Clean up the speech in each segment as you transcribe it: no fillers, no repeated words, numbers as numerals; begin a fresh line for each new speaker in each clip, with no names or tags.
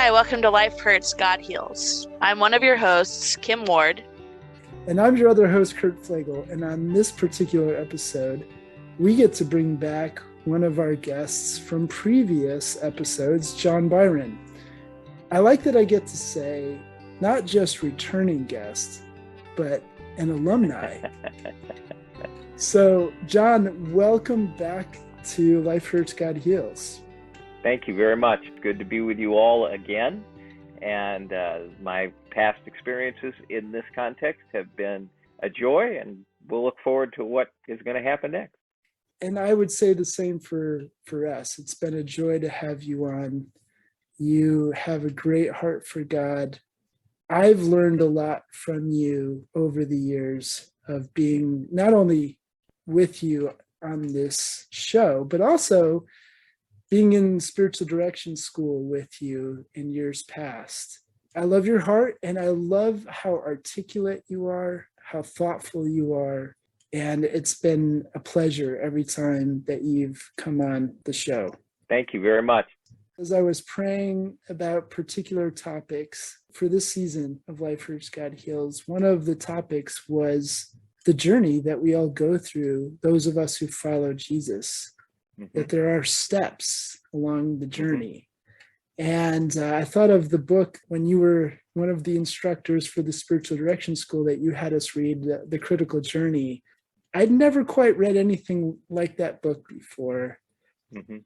Hi, welcome to Life Hurts, God Heals. I'm one of your hosts, Kim Ward.
And I'm your other host, Pflegl. And on this particular episode, we get to bring back one of our guests from previous episodes, Jon Byron. I like that I get to say not just returning guest, but an alumni. So, Jon, welcome back to Life Hurts, God Heals.
Thank you very much. It's good to be with you all again. And my past experiences in this context have been a joy, and we'll look forward to what is going to happen next.
And I would say the same for us. It's been a joy to have you on. You have a great heart for God. I've learned a lot from you over the years of being not only with you on this show, but also being in spiritual direction school with you in years past. I love your heart, and I love how articulate you are, how thoughtful you are, and it's been a pleasure every time that you've come on the show.
Thank you very much.
As I was praying about particular topics for this season of Life Hurts, God Heals, one of the topics was the journey that we all go through, those of us who follow Jesus. That there are steps along the journey. And I thought of the book when you were one of the instructors for the spiritual direction school that you had us read, The Critical Journey. I'd never quite read anything like that book before.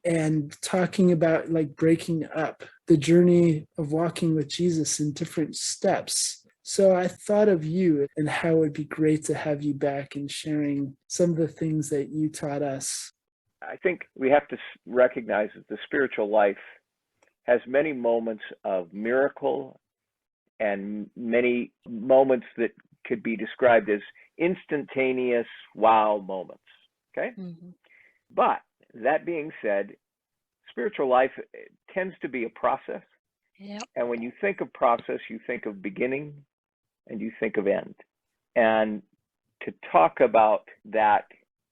And talking about like breaking up the journey of walking with Jesus in different steps. So I thought of you and how it would be great to have you back and sharing some of the things that you taught us.
I think we have to recognize that the spiritual life has many moments of miracle and many moments that could be described as instantaneous wow moments. Okay? But that being said, spiritual life tends to be a process.
Yep.
And when you think of process, you think of beginning and you think of end. And to talk about that,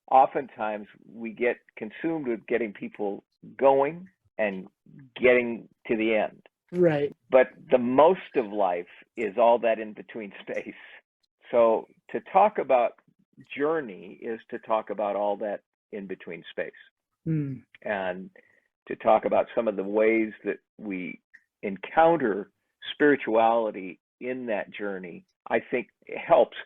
oftentimes we get consumed with getting people going and getting to the end.
Right.
But the most of life is all that in between space. So to talk about journey is to talk about all that in between space. And to talk about some of the ways that we encounter spirituality in that journey, I think it helps.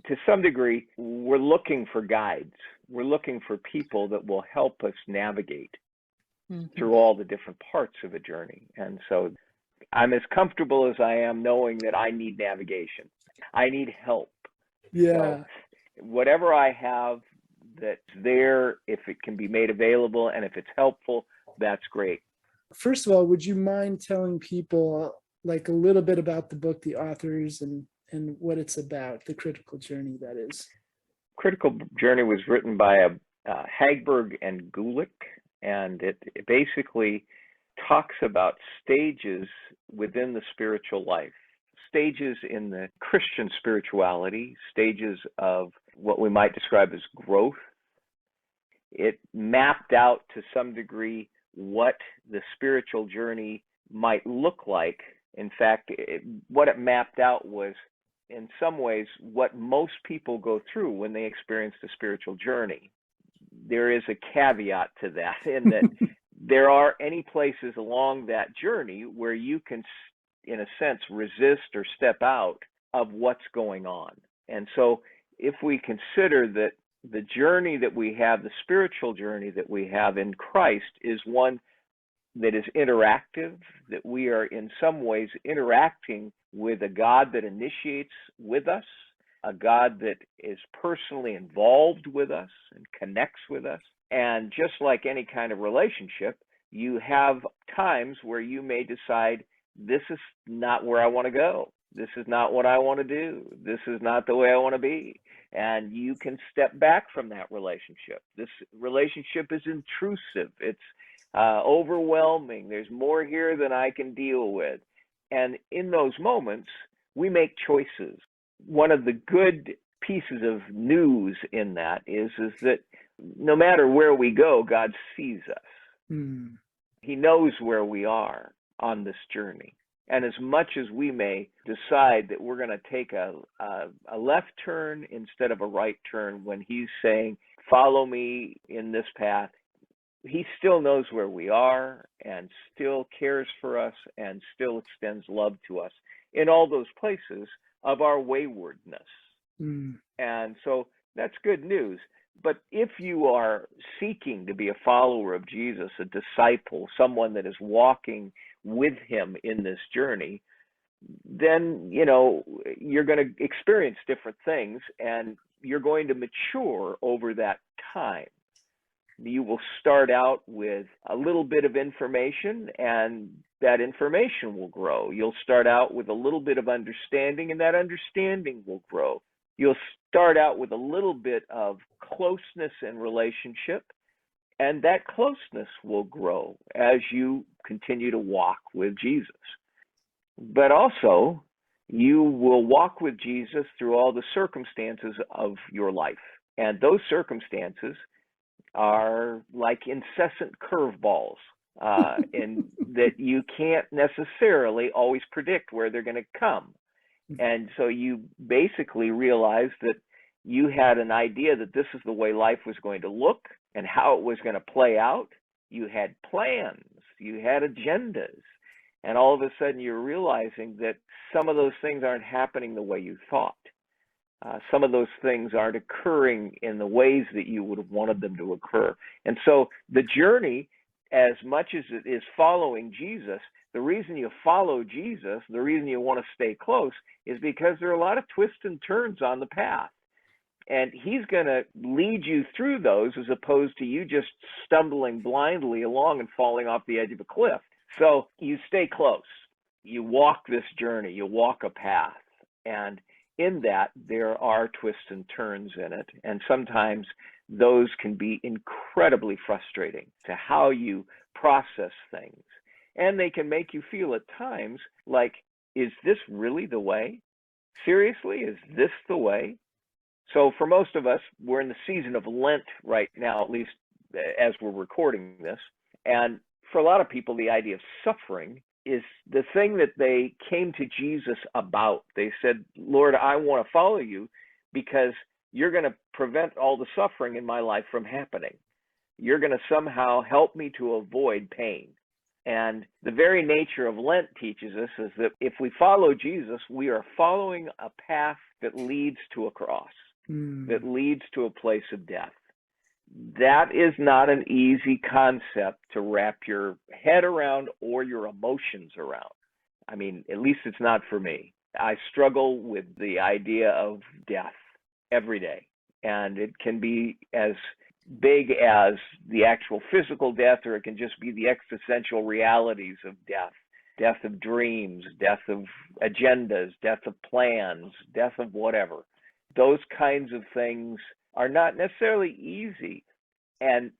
To some degree, we're looking for guides. We're looking for people that will help us navigate through all the different parts of a journey. And so I'm as comfortable as I am knowing that I need navigation. I need help.
Yeah.
So whatever I have that's there, if it can be made available and if it's helpful, that's great.
First of all, would you mind telling people like a little bit about the book, the authors, and what it's about, The Critical Journey, that is?
Critical Journey was written by Hagberg and Gulick, and it basically talks about stages within the spiritual life, stages in the Christian spirituality, stages of what we might describe as growth. It mapped out to some degree what the spiritual journey might look like. In fact, what it mapped out was, in some ways, what most people go through when they experience the spiritual journey. There is a caveat to that, in that there are any places along that journey where you can, in a sense, resist or step out of what's going on. And so if we consider that the journey that we have, the spiritual journey that we have in Christ, is one that is interactive, that we are in some ways interacting with a God that initiates with us, a God that is personally involved with us and connects with us. And just like any kind of relationship, you have times where you may decide, this is not where I want to go. This is not what I want to do. This is not the way I want to be. And you can step back from that relationship. This relationship is intrusive. It's overwhelming. There's more here than I can deal with. And in those moments, we make choices. One of the good pieces of news in that is that no matter where we go, God sees us. He knows where we are. on this journey. And as much as we may decide that we're going to take a left turn instead of a right turn when he's saying, follow me in this path, he still knows where we are and still cares for us and still extends love to us in all those places of our waywardness. And so that's good news. But if you are seeking to be a follower of Jesus, a disciple, someone that is walking with him in this journey, then, you're going to experience different things and you're going to mature over that time. You will start out with a little bit of information and that information will grow. You'll start out with a little bit of understanding and that understanding will grow. You'll start out with a little bit of closeness and relationship, and that closeness will grow as you continue to walk with Jesus. But also, you will walk with Jesus through all the circumstances of your life. And those circumstances are like incessant curveballs, in that you can't necessarily always predict where they're going to come. And so you basically realize that you had an idea that this is the way life was going to look and how it was going to play out. You had plans, you had agendas, and all of a sudden you're realizing that some of those things aren't happening the way you thought. Some of those things aren't occurring in the ways that you would have wanted them to occur. And so the journey, as much as it is following Jesus, the reason you follow Jesus, the reason you want to stay close, is because there are a lot of twists and turns on the path. And he's going to lead you through those as opposed to you just stumbling blindly along and falling off the edge of a cliff. So you stay close. You walk this journey. You walk a path. And in that, there are twists and turns in it. And sometimes those can be incredibly frustrating to how you process things. And they can make you feel at times like, is this really the way? Seriously, is this the way? So for most of us, we're in the season of Lent right now, at least as we're recording this. And for a lot of people, the idea of suffering is the thing that they came to Jesus about. They said, Lord, I want to follow you because you're going to prevent all the suffering in my life from happening. You're going to somehow help me to avoid pain. And the very nature of Lent teaches us is that if we follow Jesus, we are following a path that leads to a cross, that leads to a place of death. That is not an easy concept to wrap your head around or your emotions around. I mean, at least it's not for me. I struggle with the idea of death every day. And it can be as big as the actual physical death, or it can just be the existential realities of death. Death of dreams, death of agendas, death of plans, death of whatever. Those kinds of things are not necessarily easy. And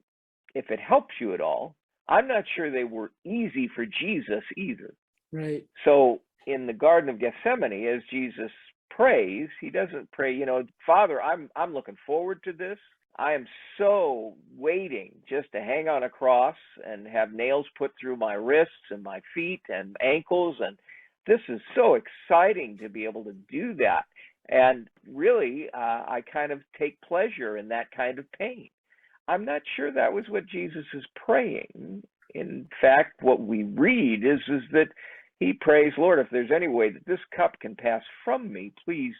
if it helps you at all, I'm not sure they were easy for Jesus either.
Right.
So in the Garden of Gethsemane, as Jesus prays, he doesn't pray, Father, I'm looking forward to this. I am so waiting just to hang on a cross and have nails put through my wrists and my feet and ankles. And this is so exciting to be able to do that. And really, I kind of take pleasure in that kind of pain. I'm not sure that was what Jesus is praying. In fact, what we read is that he prays, Lord, if there's any way that this cup can pass from me, please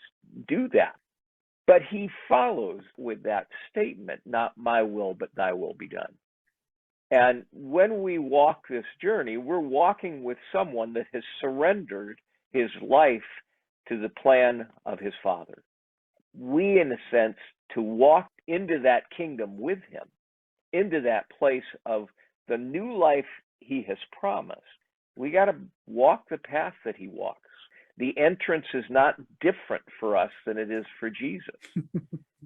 do that. But he follows with that statement, not my will, but thy will be done. And when we walk this journey, we're walking with someone that has surrendered his life to the plan of his Father. We, in a sense, to walk into that kingdom with him, into that place of the new life he has promised, we got to walk the path that he walks. The entrance is not different for us than it is for Jesus.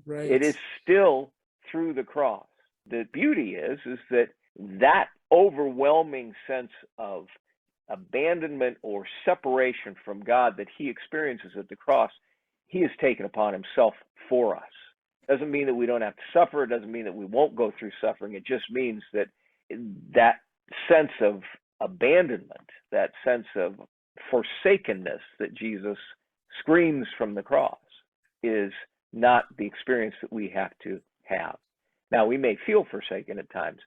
Right.
It is still through the cross. The beauty is that overwhelming sense of abandonment or separation from God that he experiences at the cross, he has taken upon himself for us. Doesn't mean that we don't have to suffer. It doesn't mean that we won't go through suffering. It just means that that sense of abandonment, that sense of forsakenness that Jesus screams from the cross, is not the experience that we have to have. Now, we may feel forsaken at times,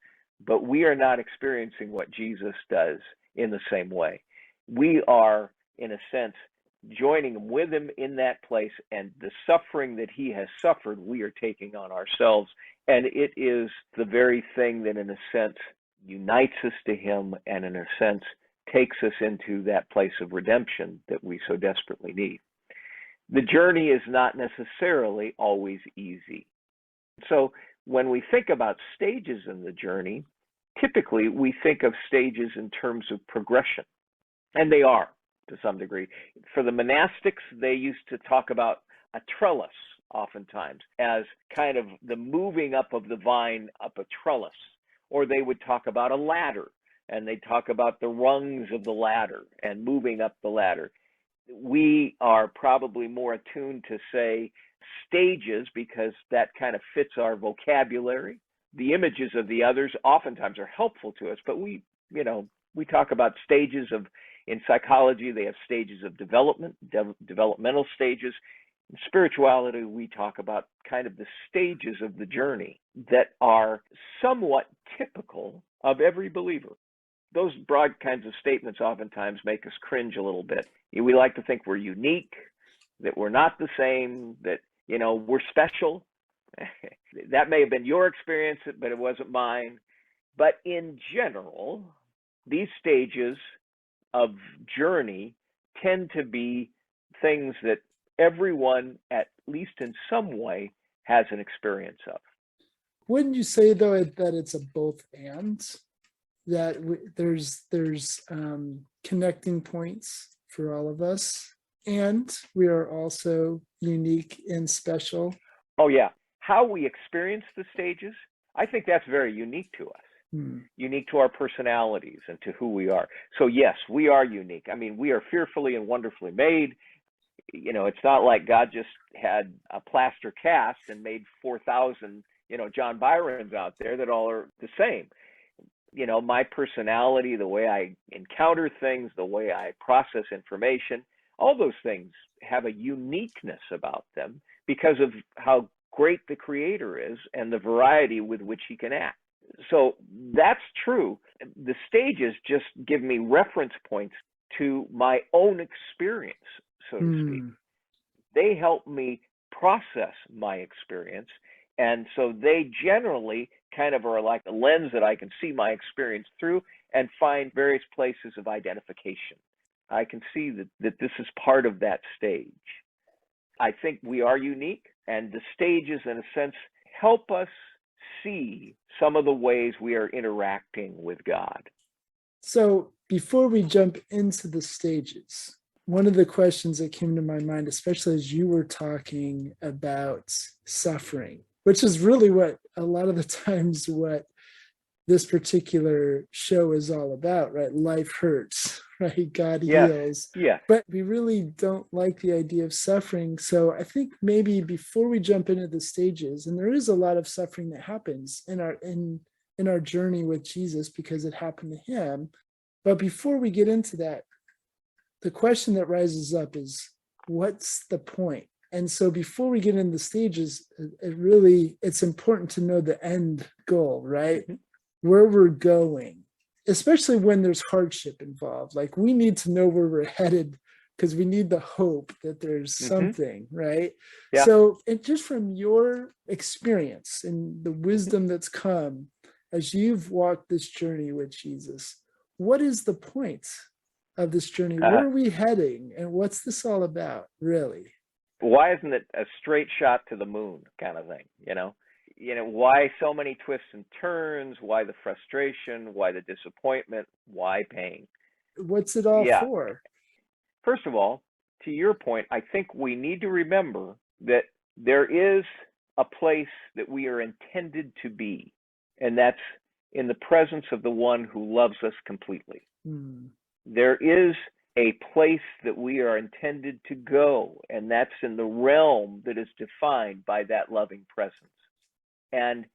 but we are not experiencing what Jesus does in the same way. We are, in a sense, joining with him in that place, and the suffering that he has suffered, we are taking on ourselves. And it is the very thing that, in a sense, unites us to him and, in a sense, takes us into that place of redemption that we so desperately need. The journey is not necessarily always easy. So when we think about stages in the journey, typically we think of stages in terms of progression, and they are to some degree. For the monastics, they used to talk about a trellis oftentimes as kind of the moving up of the vine up a trellis, or they would talk about a ladder, and they'd talk about the rungs of the ladder and moving up the ladder. We are probably more attuned to say stages because that kind of fits our vocabulary. The images of the others oftentimes are helpful to us, but we talk about stages of, in psychology, they have stages of development, developmental stages. In spirituality, we talk about kind of the stages of the journey that are somewhat typical of every believer. Those broad kinds of statements oftentimes make us cringe a little bit. We like to think we're unique, that we're not the same, that, we're special. That may have been your experience, but it wasn't mine. But in general, these stages of journey tend to be things that everyone, at least in some way, has an experience of.
Wouldn't you say, though, that it's a both and? That there's connecting points for all of us, and we are also unique and special.
Oh, yeah. How we experience the stages, I think that's very unique to us, unique to our personalities and to who we are. So, yes, we are unique. I mean, we are fearfully and wonderfully made. It's not like God just had a plaster cast and made 4,000, Jon Byrons out there that all are the same. My personality, the way I encounter things, the way I process information, all those things have a uniqueness about them because of how great the Creator is and the variety with which he can act. So that's true. The stages just give me reference points to my own experience, so to speak. They help me process my experience. And so they generally kind of are like a lens that I can see my experience through and find various places of identification. I can see that this is part of that stage. I think we are unique, and the stages, in a sense, help us see some of the ways we are interacting with God.
So before we jump into the stages, one of the questions that came to my mind, especially as you were talking about suffering, which is really what a lot of the times what this particular show is all about, right? Life hurts, right? God heals.
Yeah.
But we really don't like the idea of suffering. So I think maybe before we jump into the stages, and there is a lot of suffering that happens in our journey with Jesus because it happened to him. But before we get into that, the question that rises up is, what's the point? And so before we get into the stages, it's important to know the end goal, right? Where we're going, especially when there's hardship involved. Like, we need to know where we're headed because we need the hope that there's something, right?
Yeah.
So just from your experience and the wisdom that's come as you've walked this journey with Jesus, what is the point of this journey? Where are we heading? And what's this all about, really?
Why isn't it a straight shot to the moon kind of thing, why so many twists and turns? Why the frustration? Why the disappointment? Why pain?
What's it all for?
First of all, to your point, I think we need to remember that there is a place that we are intended to be, and that's in the presence of the one who loves us completely. There is a place that we are intended to go, and that's in the realm that is defined by that loving presence. And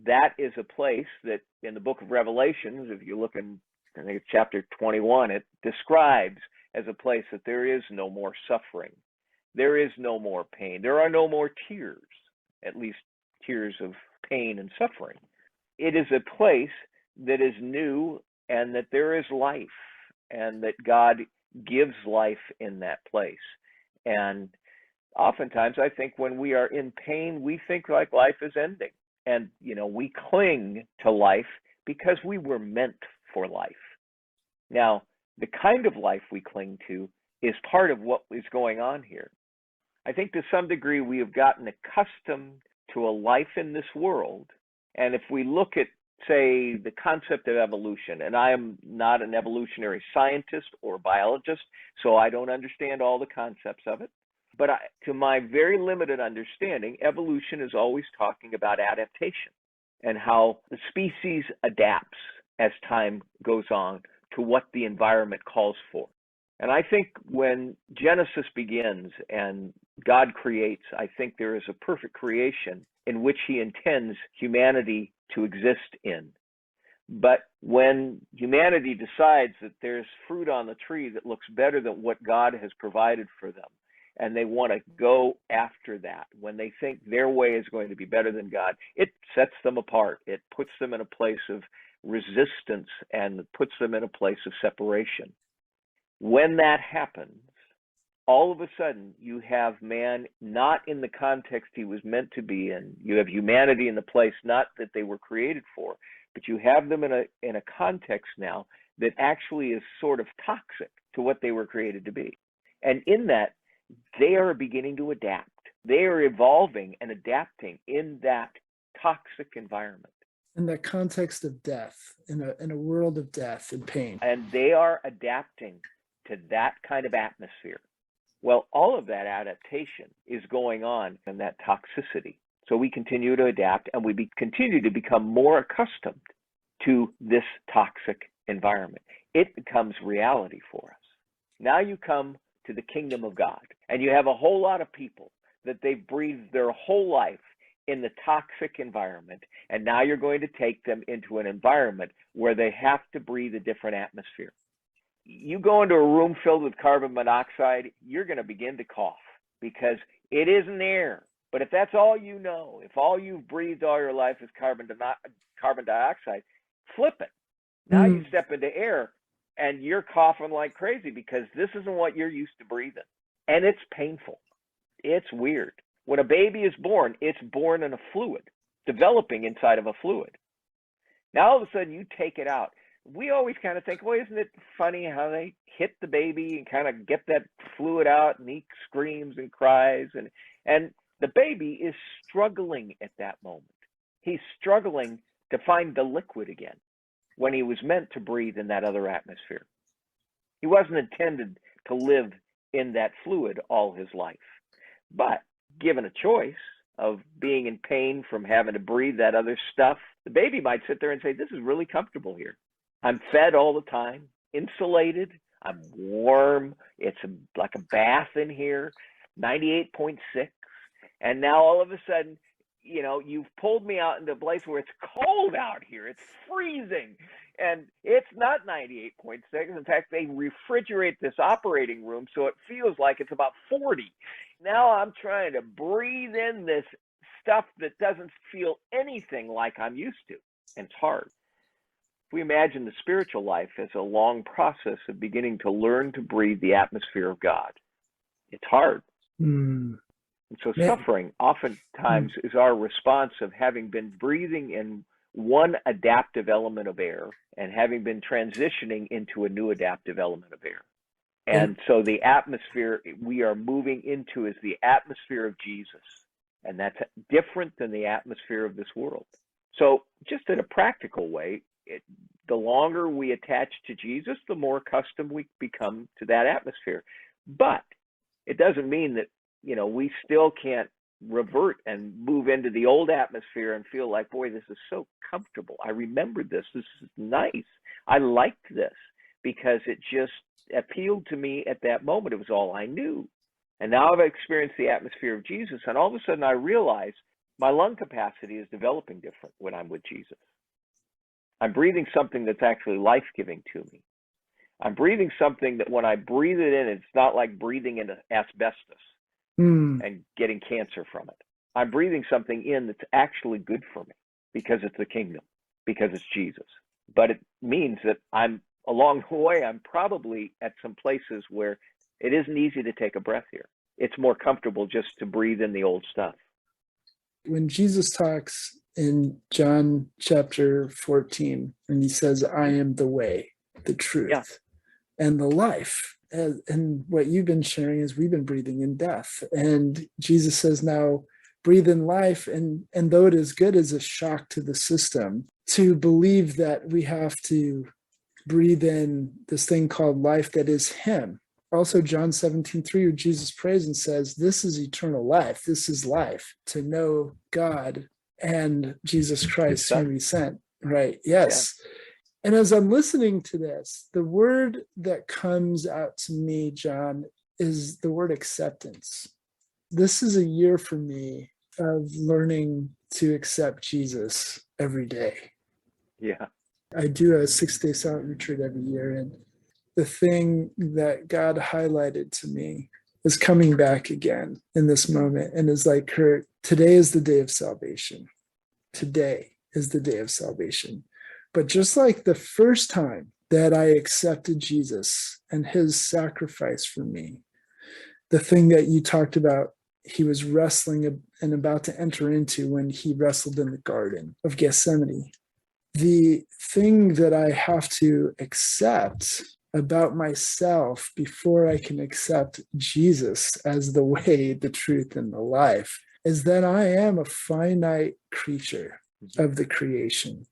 that is a place that in the book of Revelations, if you look in I think it's chapter 21, it describes as a place that there is no more suffering. There is no more pain. There are no more tears, at least tears of pain and suffering. It is a place that is new and that there is life and that God gives life in that place. And oftentimes I think when we are in pain, we think like life is ending. And, we cling to life because we were meant for life. Now, the kind of life we cling to is part of what is going on here. I think to some degree we have gotten accustomed to a life in this world. And if we look at, say, the concept of evolution, and I am not an evolutionary scientist or biologist, so I don't understand all the concepts of it. But to my very limited understanding, evolution is always talking about adaptation and how the species adapts as time goes on to what the environment calls for. And I think when Genesis begins and God creates, I think there is a perfect creation in which he intends humanity to exist in. But when humanity decides that there's fruit on the tree that looks better than what God has provided for them, and they want to go after that, when they think their way is going to be better than God, it sets them apart. It puts them in a place of resistance and puts them in a place of separation. When that happens, all of a sudden you have man not in the context he was meant to be in. You have humanity in the place not that they were created for, but you have them in a context now that actually is sort of toxic to what they were created to be. And in that, they are beginning to adapt. They are evolving and adapting in that toxic environment.
In that context of death, in a world of death and pain.
And they are adapting to that kind of atmosphere. Well, all of that adaptation is going on in that toxicity. So we continue to adapt and we continue to become more accustomed to this toxic environment. It becomes reality for us. Now you come to the kingdom of God, and you have a whole lot of people that they've breathed their whole life in the toxic environment, and now you're going to take them into an environment where they have to breathe a different atmosphere. You go into a room filled with carbon monoxide, you're going to begin to cough because it isn't air. But if that's all you know, if all you've breathed all your life is carbon dioxide, flip it. Now you step into air and you're coughing like crazy because this isn't what you're used to breathing. And it's painful. It's weird. When a baby is born, it's born in a fluid, developing inside of a fluid. Now all of a sudden you take it out. We always kind of think, well, isn't it funny how they hit the baby and kind of get that fluid out and he screams and cries. And the baby is struggling at that moment. He's struggling to find the liquid again when he was meant to breathe in that other atmosphere. He wasn't intended to live in that fluid all his life. But given a choice of being in pain from having to breathe that other stuff, the baby might sit there and say, this is really comfortable here. I'm fed all the time, insulated, I'm warm, it's like a bath in here, 98.6. And now all of a sudden, you've pulled me out into a place where it's cold out here. It's freezing. And it's not 98.6. In fact, they refrigerate this operating room so it feels like it's about 40. Now I'm trying to breathe in this stuff that doesn't feel anything like I'm used to. And it's hard. If we imagine the spiritual life as a long process of beginning to learn to breathe the atmosphere of God, it's hard. And so suffering oftentimes is our response of having been breathing in one adaptive element of air and having been transitioning into a new adaptive element of air. And so the atmosphere we are moving into is the atmosphere of Jesus. And that's different than the atmosphere of this world. So just in a practical way, the longer we attach to Jesus, the more accustomed we become to that atmosphere. But it doesn't mean that we still can't revert and move into the old atmosphere and feel like, boy, this is so comfortable. I remember this. This is nice. I liked this because it just appealed to me at that moment. It was all I knew. And now I've experienced the atmosphere of Jesus, and all of a sudden I realize my lung capacity is developing different when I'm with Jesus. I'm breathing something that's actually life-giving to me. I'm breathing something that when I breathe it in, it's not like breathing into asbestos and getting cancer from it. I'm breathing something in that's actually good for me because it's the kingdom, because it's Jesus. But it means that I'm along the way, I'm probably at some places where it isn't easy to take a breath here. It's more comfortable just to breathe in the old stuff.
When Jesus talks in John chapter 14, and he says, I am the way, the truth, and the life. And what you've been sharing is we've been breathing in death. And Jesus says, now breathe in life. And though it is good as a shock to the system, to believe that we have to breathe in this thing called life that is him. Also, John 17:3, where Jesus prays and says, this is eternal life. This is life, to know God and Jesus Christ, whom he sent. Right. Yes. Yeah. And as I'm listening to this, the word that comes out to me, John, is the word acceptance. This is a year for me of learning to accept Jesus every day.
Yeah.
I do a 6-day silent retreat every year, and the thing that God highlighted to me is coming back again in this moment, and is like, Kurt, today is the day of salvation. Today is the day of salvation. But just like the first time that I accepted Jesus and his sacrifice for me, the thing that you talked about, he was wrestling and about to enter into when he wrestled in the Garden of Gethsemane. The thing that I have to accept about myself before I can accept Jesus as the way, the truth, and the life is that I am a finite creature of the creation.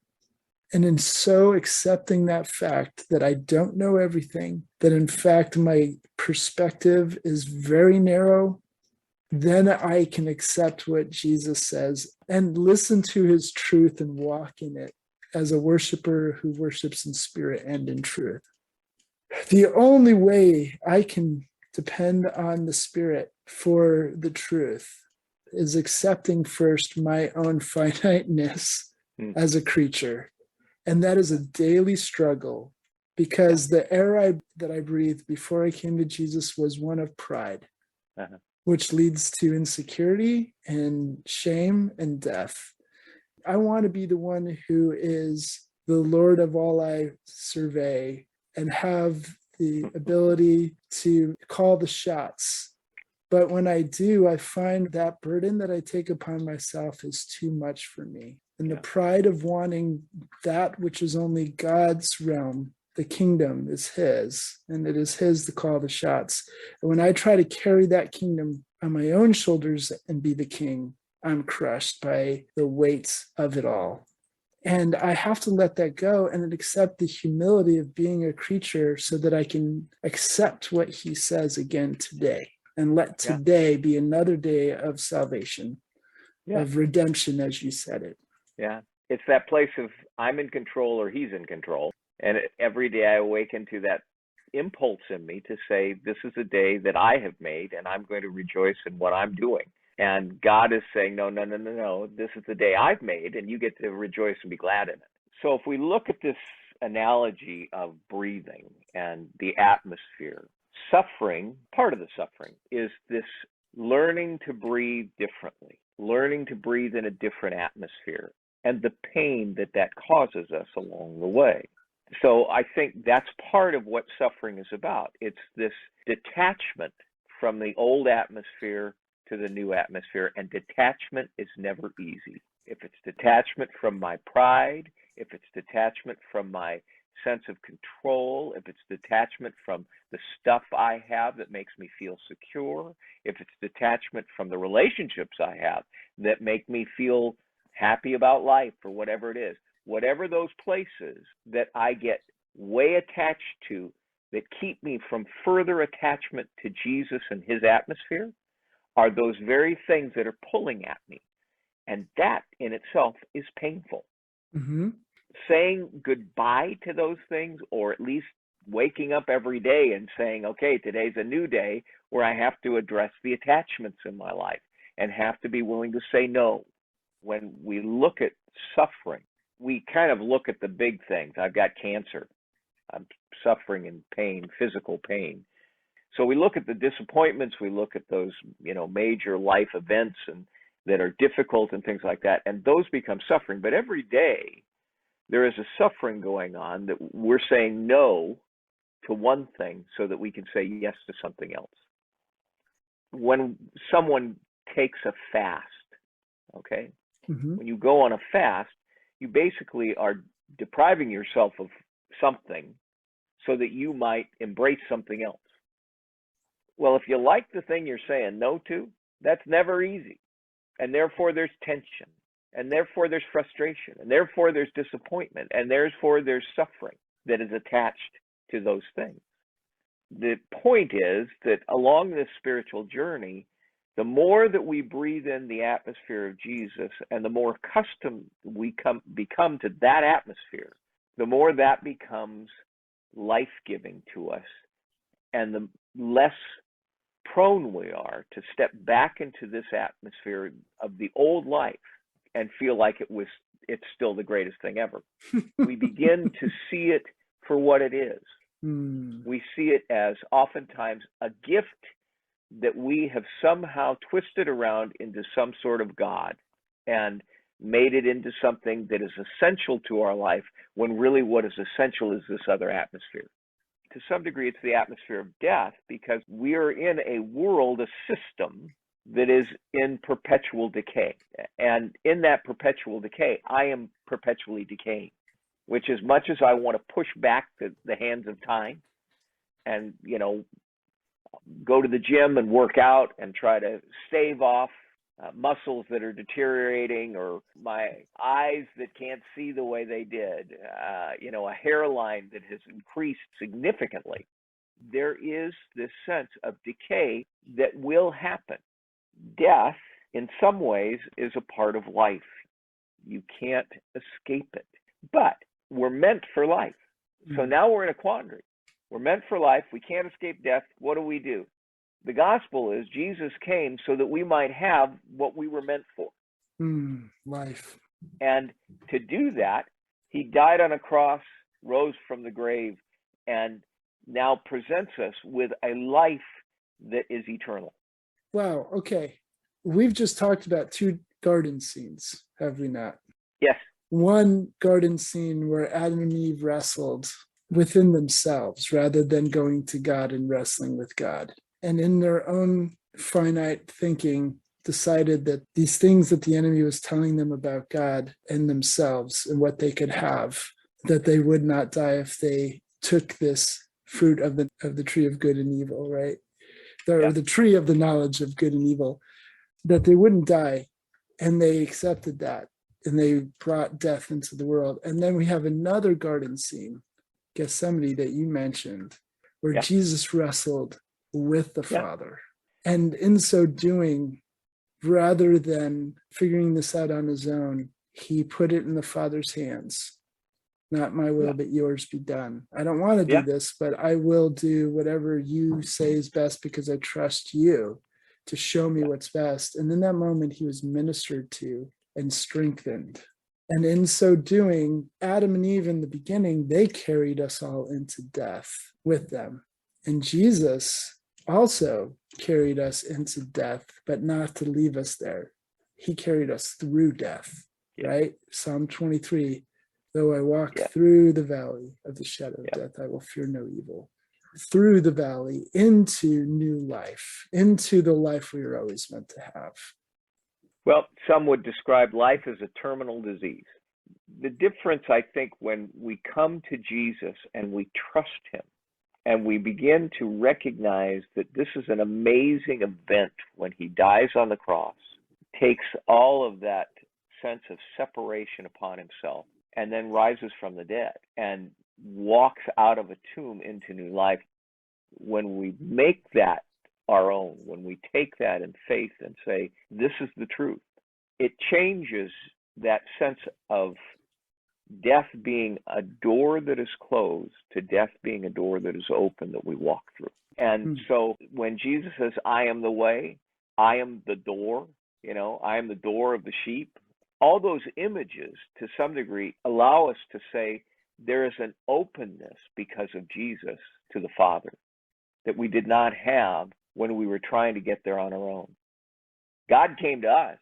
And in so accepting that fact that I don't know everything, that in fact my perspective is very narrow, then I can accept what Jesus says and listen to his truth and walk in it as a worshiper who worships in spirit and in truth. The only way I can depend on the Spirit for the truth is accepting first my own finiteness as a creature. And that is a daily struggle, because the air that I breathed before I came to Jesus was one of pride, which leads to insecurity and shame and death. I want to be the one who is the Lord of all I survey and have the ability to call the shots. But when I do, I find that burden that I take upon myself is too much for me. And the pride of wanting that which is only God's realm, the kingdom is his, and it is his to call the shots. And when I try to carry that kingdom on my own shoulders and be the king, I'm crushed by the weight of it all. And I have to let that go and accept the humility of being a creature so that I can accept what he says again today, and let today be another day of salvation, of redemption, as you said it.
Yeah. It's that place of I'm in control or he's in control. And every day I awaken to that impulse in me to say, this is a day that I have made and I'm going to rejoice in what I'm doing. And God is saying, no, this is the day I've made, and you get to rejoice and be glad in it. So if we look at this analogy of breathing and the atmosphere, suffering, part of the suffering is this learning to breathe differently, learning to breathe in a different atmosphere, and the pain that causes us along the way. So I think that's part of what suffering is about. It's this detachment from the old atmosphere to the new atmosphere, and detachment is never easy. If it's detachment from my pride, if it's detachment from my sense of control, if it's detachment from the stuff I have that makes me feel secure, if it's detachment from the relationships I have that make me feel happy about life or whatever it is, whatever those places that I get way attached to that keep me from further attachment to Jesus and his atmosphere, are those very things that are pulling at me. And that in itself is painful.
Mm-hmm.
Saying goodbye to those things, or at least waking up every day and saying, okay, today's a new day where I have to address the attachments in my life and have to be willing to say no. When we look at suffering, we kind of look at the big things. I've got cancer. I'm suffering in pain, physical pain. So we look at the disappointments, we look at those, major life events and that are difficult and things like that, and those become suffering. But every day there is a suffering going on that we're saying no to one thing so that we can say yes to something else. When someone takes a fast, okay, when you go on a fast, you basically are depriving yourself of something so that you might embrace something else. Well, if you like the thing you're saying no to, that's never easy. And therefore there's tension. And therefore there's frustration. And therefore there's disappointment. And therefore there's suffering that is attached to those things. The point is that along this spiritual journey, the more that we breathe in the atmosphere of Jesus and the more accustomed we become to that atmosphere, the more that becomes life-giving to us, and the less prone we are to step back into this atmosphere of the old life and feel like it's still the greatest thing ever. We begin to see it for what it is. We see it as oftentimes a gift that we have somehow twisted around into some sort of God and made it into something that is essential to our life, when really what is essential is this other atmosphere. To some degree, it's the atmosphere of death, because we are in a world, a system that is in perpetual decay. And in that perpetual decay, I am perpetually decaying, which, as much as I want to push back the hands of time and, go to the gym and work out and try to stave off muscles that are deteriorating, or my eyes that can't see the way they did, a hairline that has increased significantly. There is this sense of decay that will happen. Death, in some ways, is a part of life. You can't escape it. But we're meant for life. So now we're in a quandary. We're meant for life. We can't escape death. What do? The gospel is Jesus came so that we might have what we were meant for.
Life.
And to do that, he died on a cross, rose from the grave, and now presents us with a life that is eternal.
Wow. Okay. We've just talked about two garden scenes, have we not?
Yes.
One garden scene where Adam and Eve wrestled within themselves rather than going to God and wrestling with God. And in their own finite thinking, decided that these things that the enemy was telling them about God and themselves and what they could have, that they would not die if they took this fruit of the tree of good and evil, right? Or the tree of the knowledge of good and evil, that they wouldn't die. And they accepted that. And they brought death into the world. And then we have another garden scene, Gethsemane, that you mentioned, where Jesus wrestled with the Father. And in so doing, rather than figuring this out on his own, he put it in the Father's hands. Not my will, but yours be done. I don't want to do this, but I will do whatever you say is best, because I trust you to show me what's best. And in that moment, he was ministered to and strengthened. And in so doing, Adam and Eve in the beginning, they carried us all into death with them. And Jesus also carried us into death, but not to leave us there. He carried us through death, right? Psalm 23, though I walk through the valley of the shadow of death, I will fear no evil. Through the valley into new life, into the life we were always meant to have.
Well, some would describe life as a terminal disease. The difference, I think, when we come to Jesus and we trust him, and we begin to recognize that this is an amazing event when he dies on the cross, takes all of that sense of separation upon himself, and then rises from the dead and walks out of a tomb into new life. When we make that our own, when we take that in faith and say, this is the truth, it changes that sense of death being a door that is closed to death being a door that is open that we walk through. And so when Jesus says, I am the way, I am the door, I am the door of the sheep, all those images, to some degree, allow us to say there is an openness because of Jesus to the Father that we did not have when we were trying to get there on our own. God came to us.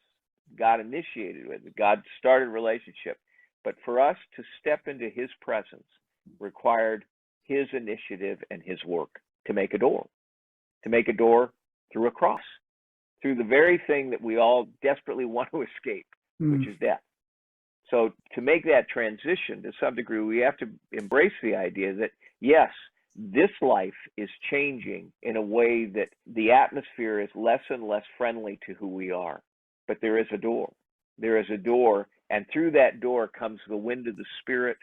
God initiated it. God started a relationship. But for us to step into his presence required his initiative and his work to make a door through a cross, through the very thing that we all desperately want to escape, which is death. So to make that transition, to some degree, we have to embrace the idea that, yes, this life is changing in a way that the atmosphere is less and less friendly to who we are. But there is a door. There is a door, and through that door comes the wind of the Spirit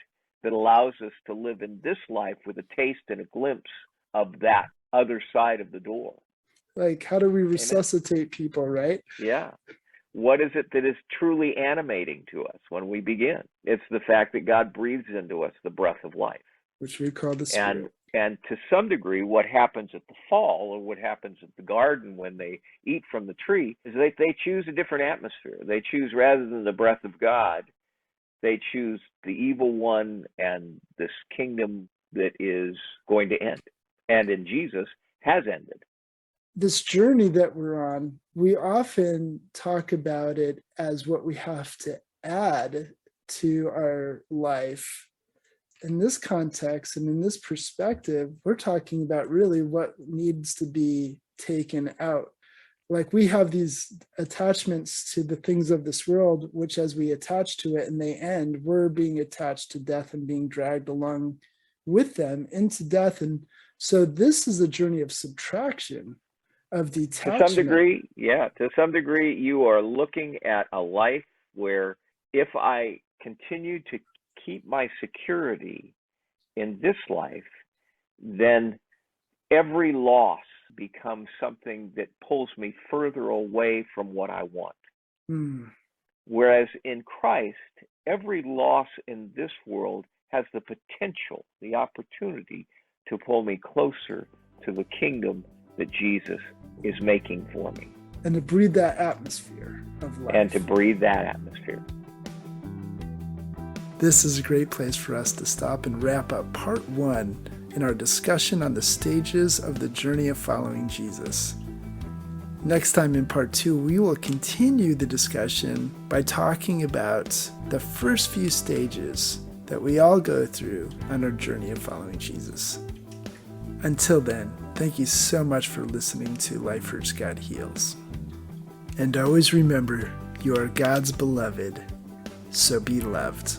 that allows us to live in this life with a taste and a glimpse of that other side of the door.
Like, how do we resuscitate people, right?
Yeah. What is it that is truly animating to us when we begin? It's the fact that God breathes into us the breath of life,
which we call the Spirit.
And to some degree, what happens at the fall, or what happens at the garden when they eat from the tree, is that they choose a different atmosphere. They choose, rather than the breath of God, they choose the evil one and this kingdom that is going to end, and in Jesus has ended.
This journey that we're on, we often talk about it as what we have to add to our life. In this context and in this perspective, we're talking about really what needs to be taken out. Like, we have these attachments to the things of this world, which as we attach to it and they end, we're being attached to death and being dragged along with them into death. And so this is a journey of subtraction, of detachment.
To some degree, you are looking at a life where if I continue to keep my security in this life, then every loss becomes something that pulls me further away from what I want. Whereas in Christ, every loss in this world has the potential, the opportunity to pull me closer to the kingdom that Jesus is making for me.
And to breathe that atmosphere of life. This is a great place for us to stop and wrap up part 1 in our discussion on the stages of the journey of following Jesus. Next time in part 2, we will continue the discussion by talking about the first few stages that we all go through on our journey of following Jesus. Until then, thank you so much for listening to Lifers God Heals. And always remember, you are God's beloved, so be loved.